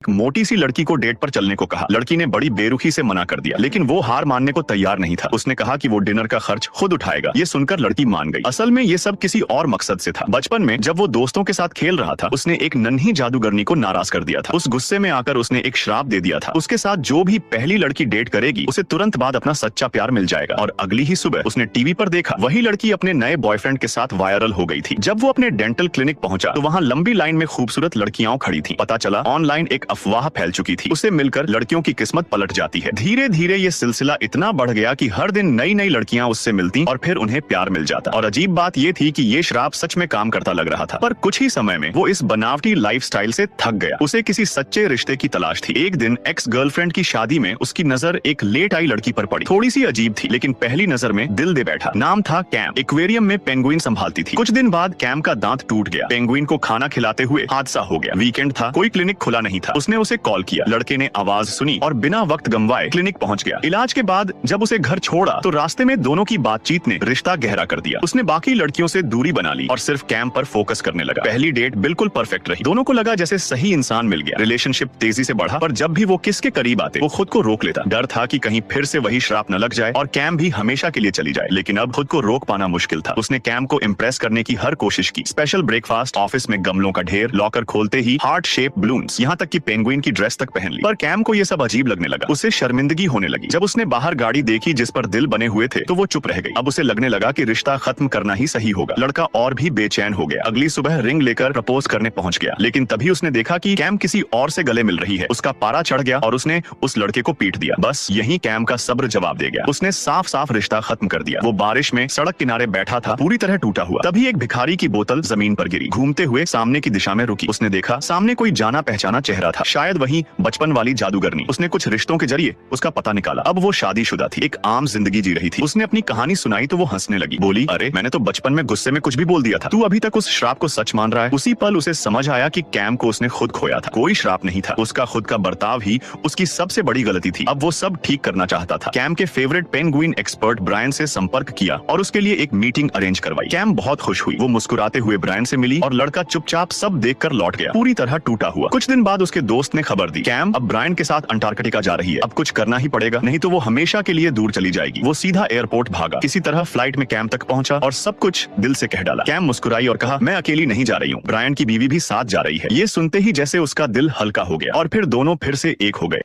मोटी सी लड़की को डेट पर चलने को कहा। लड़की ने बड़ी बेरुखी से मना कर दिया, लेकिन वो हार मानने को तैयार नहीं था। उसने कहा कि वो डिनर का खर्च खुद उठाएगा। ये सुनकर लड़की मान गई। असल में ये सब किसी और मकसद से था। बचपन में जब वो दोस्तों के साथ खेल रहा था, उसने एक नन्ही जादूगरनी को नाराज कर दिया था। उस गुस्से में आकर उसने एक श्राप दे दिया था, उसके साथ जो भी पहली लड़की डेट करेगी उसे तुरंत बाद अपना सच्चा प्यार मिल जाएगा। और अगली ही सुबह उसने टीवी पर देखा, वही लड़की अपने नए बॉयफ्रेंड के साथ वायरल हो गई थी। जब वो अपने डेंटल क्लिनिक पहुंचा तो वहां लंबी लाइन में खूबसूरत लड़कियां खड़ी थी। पता चला ऑनलाइन एक अफवाह फैल चुकी थी। उसे मिलकर लड़कियों की किस्मत पलट जाती है। धीरे धीरे ये सिलसिला इतना बढ़ गया कि हर दिन नई नई लड़कियां उससे मिलती और फिर उन्हें प्यार मिल जाता। और अजीब बात ये थी कि ये श्राप सच में काम करता लग रहा था। पर कुछ ही समय में वो इस बनावटी लाइफस्टाइल से थक गया। उसे किसी सच्चे रिश्ते की तलाश थी। एक दिन एक्स गर्लफ्रेंड की शादी में उसकी नजर एक लेट आई लड़की पर पड़ी। थोड़ी सी अजीब थी, लेकिन पहली नजर में दिल दे बैठा। नाम था कैम। एक्वेरियम में पेंगुइन संभालती थी। कुछ दिन बाद कैम का दांत टूट गया। पेंगुइन को खाना खिलाते हुए हादसा हो गया। वीकेंड था, कोई क्लिनिक खुला नहीं था। उसने उसे कॉल किया। लड़के ने आवाज सुनी और बिना वक्त गंवाए क्लिनिक पहुंच गया। इलाज के बाद जब उसे घर छोड़ा तो रास्ते में दोनों की बातचीत ने रिश्ता गहरा कर दिया। उसने बाकी लड़कियों से दूरी बना ली और सिर्फ कैम पर फोकस करने लगा। पहली डेट बिल्कुल परफेक्ट रही। दोनों को लगा जैसे सही इंसान मिल गया। रिलेशनशिप तेजी से बढ़ा, पर जब भी वो किस के करीब आते वो खुद को रोक लेता। डर था कि कहीं फिर से वही श्राप न लग जाए और कैम भी हमेशा के लिए चली जाए। लेकिन अब खुद को रोक पाना मुश्किल था। उसने कैम को इम्प्रेस करने की हर कोशिश की। स्पेशल ब्रेकफास्ट, ऑफिस में गमलों का ढेर, लॉकर खोलते ही हार्ट शेप बलून्स, यहाँ तक कि पेंगुइन की ड्रेस तक पहन ली। पर कैम को ये सब अजीब लगने लगा। उसे शर्मिंदगी होने लगी। जब उसने बाहर गाड़ी देखी जिस पर दिल बने हुए थे तो वो चुप रह गई। अब उसे लगने लगा कि रिश्ता खत्म करना ही सही होगा। लड़का और भी बेचैन हो गया। अगली सुबह रिंग लेकर प्रपोज करने पहुंच गया, लेकिन तभी उसने देखा कि कैम किसी और से गले मिल रही है। उसका पारा चढ़ गया और उसने उस लड़के को पीट दिया। बस यही कैम का सब्र जवाब दे गया। उसने साफ साफ रिश्ता खत्म कर दिया। वो बारिश में सड़क किनारे बैठा था, पूरी तरह टूटा हुआ। तभी एक भिखारी की बोतल जमीन पर गिरी। घूमते हुए सामने की दिशा में रुकी। उसने देखा सामने कोई जाना पहचाना चेहरा था, शायद वही बचपन वाली जादूगरनी। उसने कुछ रिश्तों के जरिए उसका पता निकाला। अब वो शादीशुदा थी, एक आम जिंदगी जी रही थी। उसने अपनी कहानी सुनाई तो वो हंसने लगी। बोली, अरे मैंने तो बचपन में गुस्से में कुछ भी बोल दिया था, तू अभी तक उस श्राप को सच मान रहा है। उसी पल उसे समझ आया कि कैम को उसने खुद खोया था, कोई श्राप नहीं था। उसका खुद का बर्ताव ही उसकी सबसे बड़ी गलती थी। अब वो सब ठीक करना चाहता था। कैम के फेवरेट पेंगुइन एक्सपर्ट ब्रायन से संपर्क किया और उसके लिए एक मीटिंग अरेंज करवाई। कैम बहुत खुश हुई। वो मुस्कुराते हुए ब्रायन से मिली और लड़का चुपचाप सब देखकर लौट गया, पूरी तरह टूटा हुआ। कुछ दिन बाद उसके दोस्त ने खबर दी, कैम अब ब्रायन के साथ अंटार्कटिका जा रही है। अब कुछ करना ही पड़ेगा, नहीं तो वो हमेशा के लिए दूर चली जाएगी। वो सीधा एयरपोर्ट भागा। किसी तरह फ्लाइट में कैम तक पहुंचा और सब कुछ दिल से कह डाला। कैम मुस्कुराई और कहा, मैं अकेली नहीं जा रही हूँ, ब्रायन की बीवी भी साथ जा रही है। ये सुनते ही जैसे उसका दिल हल्का हो गया और फिर दोनों फिर से एक हो गए।